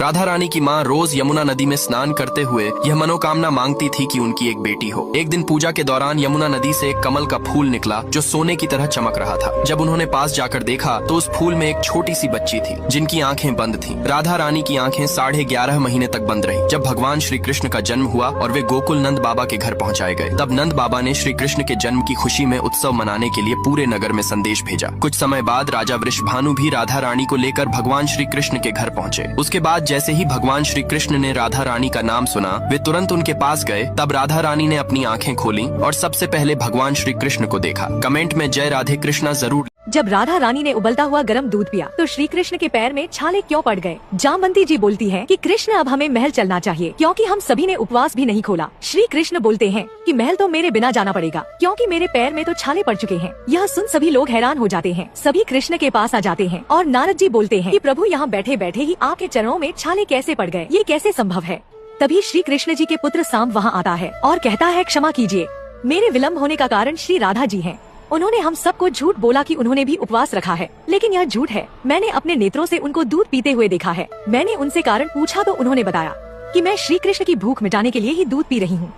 राधा रानी की माँ रोज यमुना नदी में स्नान करते हुए यह मनोकामना मांगती थी कि उनकी एक बेटी हो। एक दिन पूजा के दौरान यमुना नदी से एक कमल का फूल निकला जो सोने की तरह चमक रहा था। जब उन्होंने पास जाकर देखा तो उस फूल में एक छोटी सी बच्ची थी जिनकी आंखें बंद थीं। राधा रानी की आंखें 11.5 महीने तक बंद रही। जब भगवान श्री कृष्ण का जन्म हुआ और वे गोकुल नंद बाबा के घर पहुँचाए गए, तब नंद बाबा ने श्री कृष्ण के जन्म की खुशी में उत्सव मनाने के लिए पूरे नगर में संदेश भेजा। कुछ समय बाद राजा वृषभानु भी राधा रानी को लेकर भगवान श्री कृष्ण के घर पहुँचे। उसके बाद जैसे ही भगवान श्री कृष्ण ने राधा रानी का नाम सुना, वे तुरंत उनके पास गए। तब राधा रानी ने अपनी आंखें खोली और सबसे पहले भगवान श्री कृष्ण को देखा। कमेंट में जय राधे कृष्णा जरूर। जब राधा रानी ने उबलता हुआ गर्म दूध पिया तो श्री कृष्ण के पैर में छाले क्यों पड़ गए? जामवंती जी बोलती हैं कि कृष्ण अब हमें महल चलना चाहिए क्योंकि हम सभी ने उपवास भी नहीं खोला। श्री कृष्ण बोलते हैं कि महल तो मेरे बिना जाना पड़ेगा क्योंकि मेरे पैर में तो छाले पड़ चुके हैं। यह सुन सभी लोग हैरान हो जाते हैं। सभी कृष्ण के पास आ जाते हैं और नारद जी बोलते हैं कि प्रभु यहाँ बैठे बैठे ही आपके चरणों में छाले कैसे पड़ गए? ये कैसे संभव है? तभी श्री कृष्ण जी के पुत्र सांब वहाँ आता है और कहता है, क्षमा कीजिए, मेरे विलम्ब होने का कारण श्री राधा जी हैं। उन्होंने हम सबको झूठ बोला कि उन्होंने भी उपवास रखा है, लेकिन यह झूठ है। मैंने अपने नेत्रों से उनको दूध पीते हुए देखा है। मैंने उनसे कारण पूछा तो उन्होंने बताया कि मैं श्री कृष्ण की भूख मिटाने के लिए ही दूध पी रही हूँ।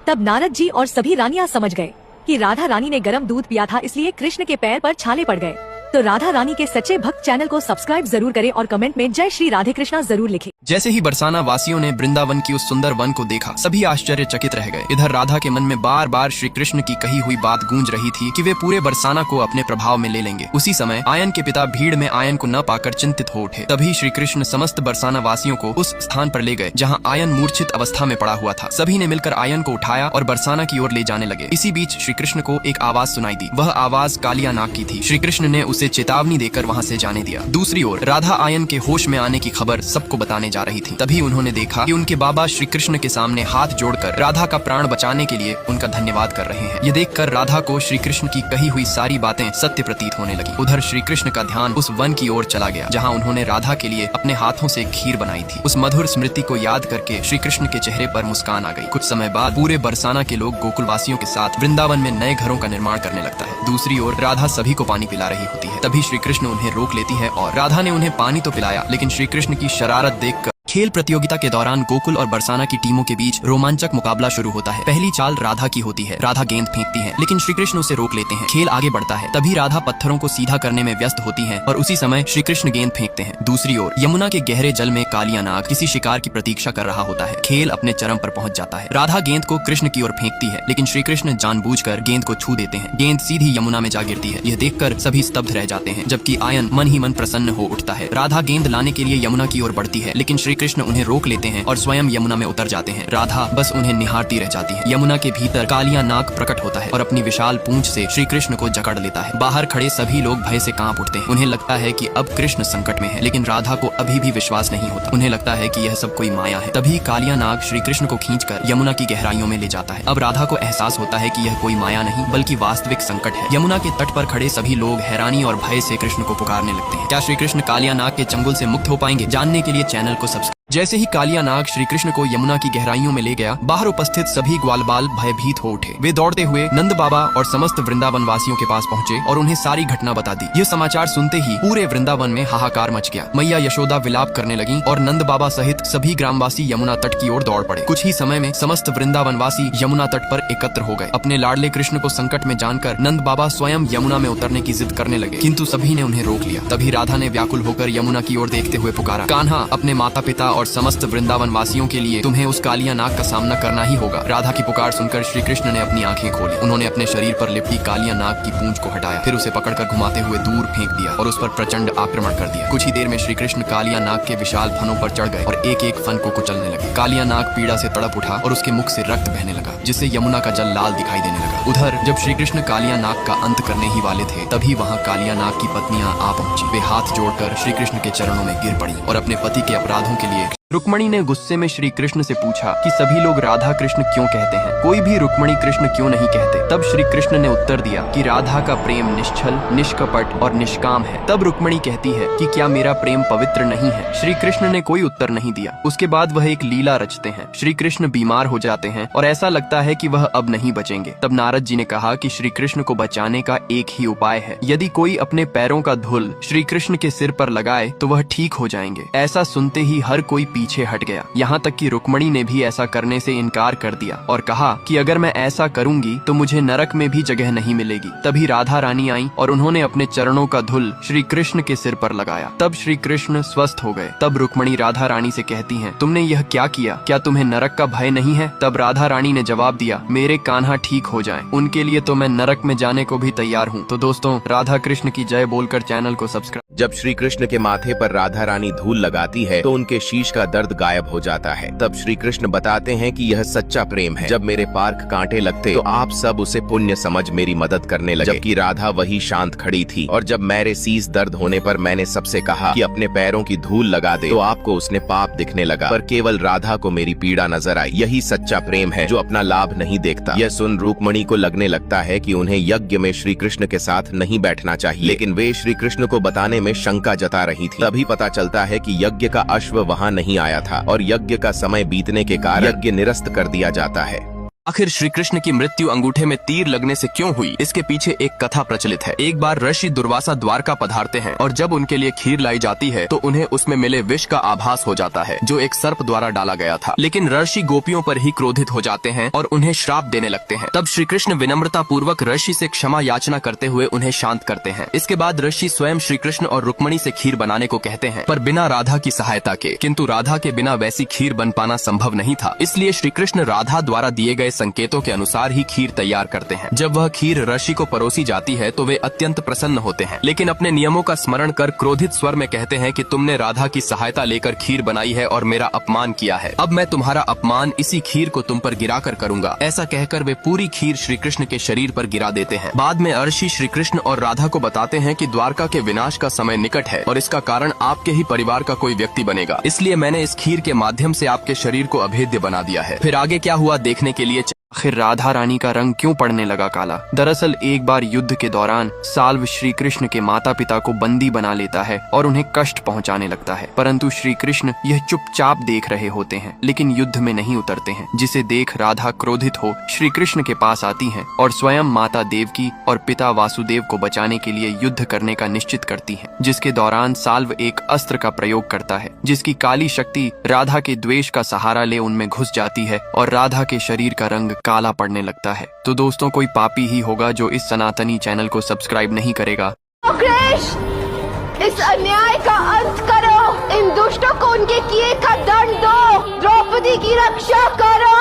तब नारद जी और सभी रानियां समझ गए कि राधा रानी ने गर्म दूध पिया था, इसलिए कृष्ण के पैर पर छाले पड़ गए। तो राधा रानी के सच्चे भक्त चैनल को सब्सक्राइब जरूर करें और कमेंट में जय श्री राधे कृष्णा जरूर लिखें। जैसे ही बरसाना वासियों ने वृंदावन की उस सुंदर वन को देखा, सभी आश्चर्यचकित रह गए। इधर राधा के मन में बार बार श्री कृष्ण की कही हुई बात गूंज रही थी कि वे पूरे बरसाना को अपने प्रभाव में ले लेंगे। उसी समय आयन के पिता भीड़ में आयन को न पाकर चिंतित हो उठे। तभी श्री कृष्ण समस्त बरसाना वासियों को उस स्थान पर ले गए जहाँ आयन मूर्छित अवस्था में पड़ा हुआ था। सभी ने मिलकर आयन को उठाया और बरसाना की ओर ले जाने लगे। इसी बीच श्री कृष्ण को एक आवाज सुनाई दी। वह आवाज कालिया नाग की थी। श्री कृष्ण ने उसे चेतावनी देकर वहाँ से जाने दिया। दूसरी ओर राधा आयन के होश में आने की खबर सबको बताने जा रही थी। तभी उन्होंने देखा कि उनके बाबा श्री कृष्ण के सामने हाथ जोड़कर राधा का प्राण बचाने के लिए उनका धन्यवाद कर रहे हैं। ये देखकर राधा को श्री कृष्ण की कही हुई सारी बातें सत्य प्रतीत होने लगी। उधर श्री कृष्ण का ध्यान उस वन की ओर चला गया जहाँ उन्होंने राधा के लिए अपने हाथों से खीर बनाई थी। उस मधुर स्मृति को याद करके श्री कृष्ण के चेहरे पर मुस्कान आ गई। कुछ समय बाद पूरे बरसाना के लोग गोकुलवासियों के साथ वृंदावन में नए घरों का निर्माण करने लगता है। दूसरी ओर राधा सभी को पानी पिला रही होती है। तभी श्री कृष्ण उन्हें रोक लेती है और राधा ने उन्हें पानी तो पिलाया, लेकिन श्री कृष्ण की शरारत देखकर खेल प्रतियोगिता के दौरान गोकुल और बरसाना की टीमों के बीच रोमांचक मुकाबला शुरू होता है। पहली चाल राधा की होती है। राधा गेंद फेंकती है, लेकिन श्री कृष्ण उसे रोक लेते हैं। खेल आगे बढ़ता है। तभी राधा पत्थरों को सीधा करने में व्यस्त होती है और उसी समय श्री कृष्ण गेंद फेंकते हैं। दूसरी ओर यमुना के गहरे जल में कालिया नाग किसी शिकार की प्रतीक्षा कर रहा होता है। खेल अपने चरम पर पहुंच जाता है। राधा गेंद को कृष्ण की ओर फेंकती है, लेकिन श्री कृष्ण जानबूझकर गेंद को छू देते हैं। गेंद सीधी यमुना में जा गिरती है। यह देखकर सभी स्तब्ध रह जाते हैं, जबकि आयन मन ही मन प्रसन्न हो उठता है। राधा गेंद लाने के लिए यमुना की ओर बढ़ती है, लेकिन श्री कृष्ण उन्हें रोक लेते हैं और स्वयं यमुना में उतर जाते हैं। राधा बस उन्हें निहारती रह जाती है। यमुना के भीतर कालिया नाग प्रकट होता है और अपनी विशाल पूंछ से श्री कृष्ण को जकड़ लेता है। बाहर खड़े सभी लोग भय से कांप उठते हैं। उन्हें लगता है कि अब कृष्ण संकट में है, लेकिन राधा को अभी भी विश्वास नहीं होता। उन्हें लगता है कि यह सब कोई माया है। तभी कालिया नाग श्री कृष्ण को खींचकर यमुना की गहराइयों में ले जाता है। अब राधा को एहसास होता है कि यह कोई माया नहीं बल्कि वास्तविक संकट है। यमुना के तट पर खड़े सभी लोग हैरानी और भय से कृष्ण को पुकारने लगते हैं। क्या श्री कृष्ण कालिया नाग के चंगुल से मुक्त हो पाएंगे? जानने के लिए चैनल को सब्सक्राइब। जैसे ही कालिया नाग श्री कृष्ण को यमुना की गहराइयों में ले गया, बाहर उपस्थित सभी ग्वालबाल भयभीत हो उठे। वे दौड़ते हुए नंद बाबा और समस्त वृंदावन वासियों के पास पहुंचे और उन्हें सारी घटना बता दी। यह समाचार सुनते ही पूरे वृंदावन में हाहाकार मच गया। मैया यशोदा विलाप करने लगी और नंद बाबा सहित सभी ग्रामवासी यमुना तट की ओर दौड़ पड़े। कुछ ही समय में समस्त वृंदावन वासी यमुना तट पर एकत्र हो गए। अपने लाडले कृष्ण को संकट में जानकर नंद बाबा स्वयं यमुना में उतरने की जिद करने लगे, किंतु सभी ने उन्हें रोक लिया। तभी राधा ने व्याकुल होकर यमुना की ओर देखते हुए पुकारा, कान्हा, अपने माता पिता और समस्त वृंदावन वासियों के लिए तुम्हें उस कालिया नाग का सामना करना ही होगा। राधा की पुकार सुनकर श्री कृष्ण ने अपनी आंखें खोली। उन्होंने अपने शरीर पर लिपटी कालिया नाग की पूंछ को हटाया, फिर उसे पकड़कर घुमाते हुए दूर फेंक दिया और उस पर प्रचंड आक्रमण कर दिया। कुछ ही देर में श्री कृष्ण कालिया नाग के विशाल फनों पर चढ़ गए और एक एक फन को कुचलने लगे। कालिया नाग पीड़ा से तड़प उठा और उसके मुख से रक्त बहने लगा, जिससे यमुना का जल लाल दिखाई देने लगा। उधर जब श्री कृष्ण कालिया नाग का अंत करने ही वाले थे, तभी वहाँ कालिया नाग की पत्नियां आ पहुंची। वे हाथ जोड़कर श्री कृष्ण के चरणों में गिर पड़ी और अपने पति के अपराधों के लिए रुक्मणी ने गुस्से में श्री कृष्ण से पूछा कि सभी लोग राधा कृष्ण क्यों कहते हैं, कोई भी रुक्मणी कृष्ण क्यों नहीं कहते। तब श्री कृष्ण ने उत्तर दिया कि राधा का प्रेम निश्चल, निष्कपट और निष्काम है। तब रुक्मणी कहती है कि क्या मेरा प्रेम पवित्र नहीं है। श्री कृष्ण ने कोई उत्तर नहीं दिया। उसके बाद वह एक लीला रचते हैं। श्री कृष्ण बीमार हो जाते हैं और ऐसा लगता है कि वह अब नहीं बचेंगे। तब नारद जी ने कहा कि श्री कृष्ण को बचाने का एक ही उपाय है, यदि कोई अपने पैरों का धूल श्री कृष्ण के सिर पर लगाए तो वह ठीक हो जाएंगे। ऐसा सुनते ही हर कोई पीछे हट गया, यहाँ तक कि रुक्मणी ने भी ऐसा करने से इनकार कर दिया और कहा कि अगर मैं ऐसा करूंगी तो मुझे नरक में भी जगह नहीं मिलेगी। तभी राधा रानी आई और उन्होंने अपने चरणों का धूल श्री कृष्ण के सिर पर लगाया। तब श्री कृष्ण स्वस्थ हो गए। तब रुक्मणी राधा रानी से कहती हैं, तुमने यह क्या किया, क्या तुम्हें नरक का भय नहीं है। तब राधा रानी ने जवाब दिया, मेरे कान्हा ठीक हो जाएं, उनके लिए तो मैं नरक में जाने को भी तैयार हूँ। तो दोस्तों, राधा कृष्ण की जय बोलकर चैनल को सब्सक्राइब। जब श्री कृष्ण के माथे पर राधा रानी धूल लगाती है तो उनके शीश का दर्द गायब हो जाता है। तब श्री कृष्ण बताते हैं कि यह सच्चा प्रेम है। जब मेरे पार्क कांटे लगते तो आप सब उसे पुण्य समझ मेरी मदद करने लगे, जबकि राधा वही शांत खड़ी थी। और जब मेरे शीश दर्द होने पर मैंने सबसे कहा कि अपने पैरों की धूल लगा दे, तो आपको उसने पाप दिखने लगा, पर केवल राधा को मेरी पीड़ा नजर आई। यही सच्चा प्रेम है जो अपना लाभ नहीं देखता। यह सुन रुक्मणी को लगने लगता है कि उन्हें यज्ञ में श्री कृष्ण के साथ नहीं बैठना चाहिए, लेकिन वे श्री कृष्ण को बताने में शंका जता रही थी। तभी पता चलता है कि यज्ञ का अश्व वहां नहीं आया था और यज्ञ का समय बीतने के कारण यज्ञ निरस्त कर दिया जाता है। आखिर श्री कृष्ण की मृत्यु अंगूठे में तीर लगने से क्यों हुई, इसके पीछे एक कथा प्रचलित है। एक बार ऋषि दुर्वासा द्वारका पधारते हैं और जब उनके लिए खीर लाई जाती है तो उन्हें उसमें मिले विष का आभास हो जाता है, जो एक सर्प द्वारा डाला गया था। लेकिन ऋषि गोपियों पर ही क्रोधित हो जाते हैं और उन्हें श्राप देने लगते हैं। तब श्री कृष्ण विनम्रता पूर्वक ऋषि से क्षमा याचना करते हुए उन्हें शांत करते हैं। इसके बाद ऋषि स्वयं श्री कृष्ण और रुक्मणी से खीर बनाने को कहते हैं, पर बिना राधा की सहायता के। किंतु राधा के बिना वैसी खीर बन पाना संभव नहीं था, इसलिए श्री कृष्ण राधा द्वारा दिए गए संकेतों के अनुसार ही खीर तैयार करते हैं। जब वह खीर ऋषि को परोसी जाती है तो वे अत्यंत प्रसन्न होते हैं, लेकिन अपने नियमों का स्मरण कर क्रोधित स्वर में कहते हैं कि तुमने राधा की सहायता लेकर खीर बनाई है और मेरा अपमान किया है। अब मैं तुम्हारा अपमान इसी खीर को तुम पर गिराकर करूंगा। ऐसा कहकर वे पूरी खीर श्री कृष्ण के शरीर पर गिरा देते हैं। बाद में ऋषि श्री कृष्ण और राधा को बताते हैं कि द्वारका के विनाश का समय निकट है और इसका कारण आपके ही परिवार का कोई व्यक्ति बनेगा, इसलिए मैंने इस खीर के माध्यम से आपके शरीर को अभेद्य बना दिया है। फिर आगे क्या हुआ देखने के लिए आखिर राधा रानी का रंग क्यों पड़ने लगा काला। दरअसल एक बार युद्ध के दौरान साल्व श्री कृष्ण के माता पिता को बंदी बना लेता है और उन्हें कष्ट पहुंचाने लगता है, परंतु श्री कृष्ण यह चुपचाप देख रहे होते हैं, लेकिन युद्ध में नहीं उतरते हैं, जिसे देख राधा क्रोधित हो श्री कृष्ण के पास आती हैं और स्वयं माता देवकी और पिता वासुदेव को बचाने के लिए युद्ध करने का निश्चित करती हैं, जिसके दौरान साल्व एक अस्त्र का प्रयोग करता है, जिसकी काली शक्ति राधा के द्वेष का सहारा ले उनमें घुस जाती है और राधा के शरीर का रंग काला पड़ने लगता है। तो दोस्तों, कोई पापी ही होगा जो इस सनातनी चैनल को सब्सक्राइब नहीं करेगा। कृष्ण, इस अन्याय का अंत करो, इन दुष्टों को उनके किए का दंड दो, द्रौपदी की रक्षा करो।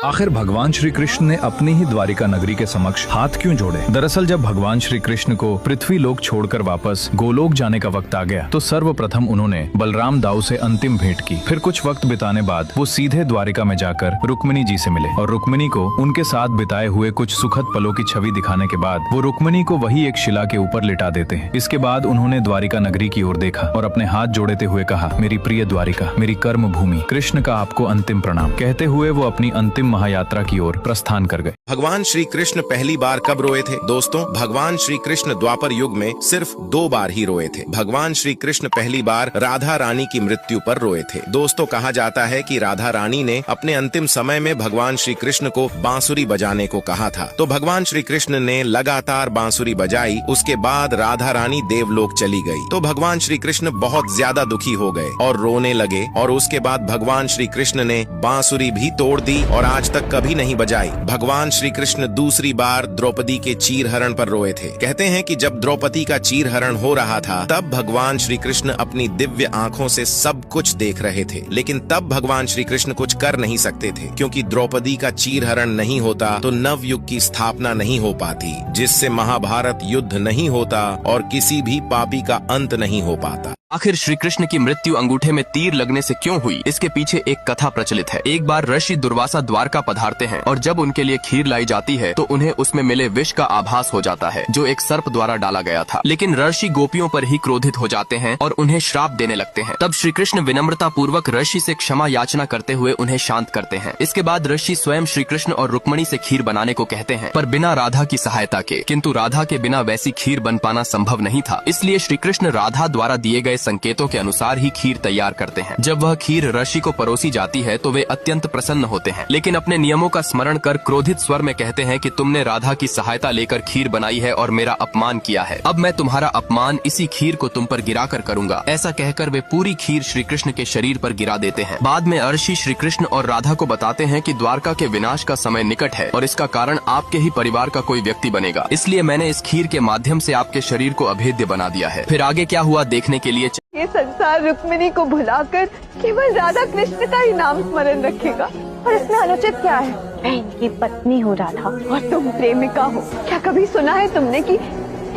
आखिर भगवान श्री कृष्ण ने अपनी ही द्वारिका नगरी के समक्ष हाथ क्यों जोड़े। दरअसल जब भगवान श्री कृष्ण को पृथ्वी लोक छोड़कर वापस गोलोक जाने का वक्त आ गया तो सर्वप्रथम उन्होंने बलराम दाऊ से अंतिम भेंट की। फिर कुछ वक्त बिताने बाद वो सीधे द्वारिका में जाकर रुक्मिणी जी से मिले और रुक्मिणी को उनके साथ बिताए हुए कुछ सुखद पलों की छवि दिखाने के बाद वो रुक्मिणी को वही एक शिला के ऊपर लिटा देते हैं। इसके बाद उन्होंने द्वारिका नगरी की ओर देखा और अपने हाथ जोड़ते हुए कहा, मेरी प्रिय द्वारिका, मेरी कर्म भूमि, कृष्ण का आपको अंतिम प्रणाम। कहते हुए वो अपनी अंतिम महायात्रा की ओर प्रस्थान कर गए। भगवान श्री कृष्ण पहली बार कब रोए थे? दोस्तों, भगवान श्री कृष्ण द्वापर युग में सिर्फ 2 बार ही रोए थे। भगवान श्री कृष्ण पहली बार राधा रानी की मृत्यु पर रोए थे। दोस्तों, कहा जाता है कि राधा रानी ने अपने अंतिम समय में भगवान श्री कृष्ण को बांसुरी बजाने को कहा था, तो भगवान श्री कृष्ण ने लगातार बांसुरी बजाई। उसके बाद राधा रानी देवलोक चली गई तो भगवान श्री कृष्ण बहुत ज्यादा दुखी हो गए और रोने लगे और उसके बाद भगवान श्री कृष्ण ने बांसुरी भी तोड़ दी और आज तक कभी नहीं बजाई। भगवान श्री कृष्ण दूसरी बार द्रौपदी के चीर हरण पर रोए थे। कहते हैं कि जब द्रौपदी का चीर हरण हो रहा था तब भगवान श्री कृष्ण अपनी दिव्य आंखों से सब कुछ देख रहे थे, लेकिन तब भगवान श्री कृष्ण कुछ कर नहीं सकते थे, क्योंकि द्रौपदी का चीर हरण नहीं होता तो नवयुग की स्थापना नहीं हो पाती, जिससे महाभारत युद्ध नहीं होता और किसी भी पापी का अंत नहीं हो पाता। आखिर श्री कृष्ण की मृत्यु अंगूठे में तीर लगने से क्यों हुई, इसके पीछे एक कथा प्रचलित है। एक बार ऋषि दुर्वासा द्वारका द्वारका पधारते हैं और जब उनके लिए खीर लाई जाती है तो उन्हें उसमें मिले विष का आभास हो जाता है जो एक सर्प द्वारा डाला गया था। लेकिन ऋषि गोपियों पर ही क्रोधित हो जाते हैं और उन्हें श्राप देने लगते हैं। तब श्री कृष्ण विनम्रता पूर्वक ऋषि से क्षमा याचना करते हुए उन्हें शांत करते हैं। इसके बाद ऋषि स्वयं श्री कृष्ण और रुक्मणी से खीर बनाने को कहते हैं, पर बिना राधा की सहायता के। किंतु राधा के बिना वैसी खीर बन पाना संभव नहीं था, इसलिए श्री कृष्ण राधा द्वारा दिए गए संकेतों के अनुसार ही खीर तैयार करते हैं। जब वह खीर ऋषि को परोसी जाती है तो वे अत्यंत प्रसन्न होते हैं, लेकिन अपने नियमों का स्मरण कर क्रोधित स्वर में कहते हैं कि तुमने राधा की सहायता लेकर खीर बनाई है और मेरा अपमान किया है। अब मैं तुम्हारा अपमान इसी खीर को तुम पर गिराकर करूंगा। ऐसा कहकर वे पूरी खीर श्री कृष्ण के शरीर पर गिरा देते हैं। बाद में ऋषि श्री कृष्ण और राधा को बताते हैं कि द्वारका के विनाश का समय निकट है और इसका कारण आपके ही परिवार का कोई व्यक्ति बनेगा, इसलिए मैंने इस खीर के माध्यम से आपके शरीर को अभेद्य बना दिया है। फिर आगे क्या हुआ देखने के लिए ये संसार रुक्मिणी को भुलाकर केवल राधा कृष्ण का ही नाम स्मरण रखेगा। और इसमें अनुचित क्या है? मैं इनकी पत्नी हूँ राधा और तुम प्रेमिका हो। क्या कभी सुना है तुमने कि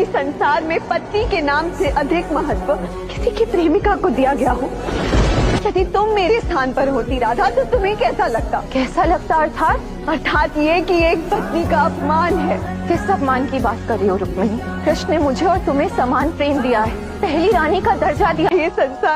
संसार में पति के नाम से अधिक महत्व किसी की प्रेमिका को दिया गया हो? यदि तुम मेरे स्थान पर होती राधा तो तुम्हें कैसा लगता? कैसा लगता अर्थात ये कि एक पत्नी का अपमान है। किस अपमान की बात कर रही हो रुक्मिणी? कृष्ण ने मुझे और तुम्हें समान प्रेम दिया है, पहली रानी का दर्जा दिया। ये संसार